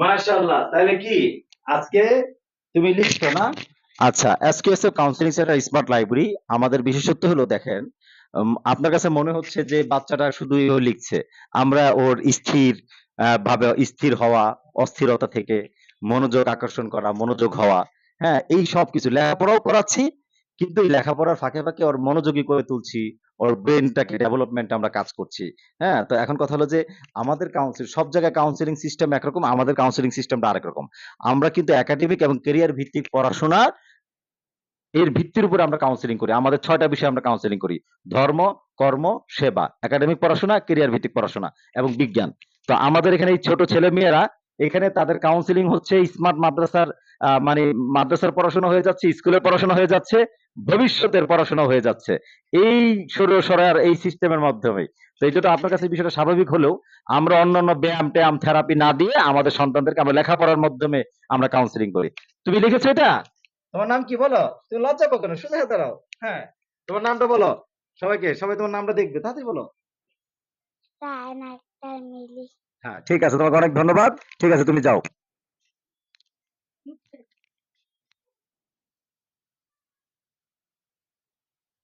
মাশাআল্লাহ, তাহলে কি আজকে তুমি লিখছো না? আচ্ছা, এসকেএসএফ কাউন্সিলিং সেন্টার স্মার্ট লাইব্রেরি আমাদের বিশেষত্ব হলো দেখেন, আপনার কাছে মনে হচ্ছে যে বাচ্চাটা শুধুই ও লিখছে। আমরা ওর স্থির ভাবে স্থির হওয়া, অস্থিরতা থেকে মনোযোগ আকর্ষণ করা, মনোযোগ হওয়া, হ্যাঁ? এই সবকিছু লেখাপড়াও করাচ্ছি, কিন্তু এই লেখাপড়ার ফাঁকে, ফাঁকে ওর মনোযোগী করে তুলছি। ওর ব্রেইনটাকে ডেভেলপমেন্ট আমরা কাজ করছি। হ্যাঁ? তো এখন কথা হলো যে আমাদের সব জায়গায় কাউন্সেলিং সিস্টেম একরকম, আমাদের কাউন্সেলিং সিস্টেমটা আরেক রকম। আমরা কিন্তু একাডেমিক এবং ক্যারিয়ার ভিত্তিক পড়াশোনা এর ভিত্তির উপরে আমরা কাউন্সেলিং করি। আমাদের ৬ টা বিষয়ে আমরা কাউন্সেলিং করি। ধর্ম, কর্ম, সেবা, একাডেমিক পড়াশোনা, ক্যারিয়ার ভিত্তিক পড়াশোনা এবং বিজ্ঞান। তো আমাদের এখানে এই ছোট ছেলেমেয়েরা এখানে তাদের কাউন্সেলিং হচ্ছে স্মার্ট মাদ্রাসার মানে মাদ্রাসার পড়াশোনা হয়ে যাচ্ছে, স্কুলের পড়াশোনা হয়ে যাচ্ছে, ভবিষ্যতের পড়াশোনা হয়ে যাচ্ছে। এই সরার এই সিস্টেমের মাধ্যমে। তো এটা তো আপনার কাছে বিষয়টা স্বাভাবিক হলেও আমরা অন্যান্য ব্যায়াম-ট্যায়াম থেরাপি না দিয়ে আমাদের সন্তানদেরকে আমরা লেখাপড়ার মাধ্যমে আমরা কাউন্সেলিং করি। তুমি লিখেছো এটা? তোমার নাম কি বলো? তুমি লজ্জা পাও কেন? সোজা হয়ে দাঁড়াও। হ্যাঁ, তোমার নামটা বলো। সবাই তোমার নামটা দেখবে। তাড়াতাড়ি বলো। রায়না আক্তার মিলি। হ্যাঁ, ঠিক আছে। তোমাকে অনেক ধন্যবাদ। ঠিক আছে, তুমি যাও।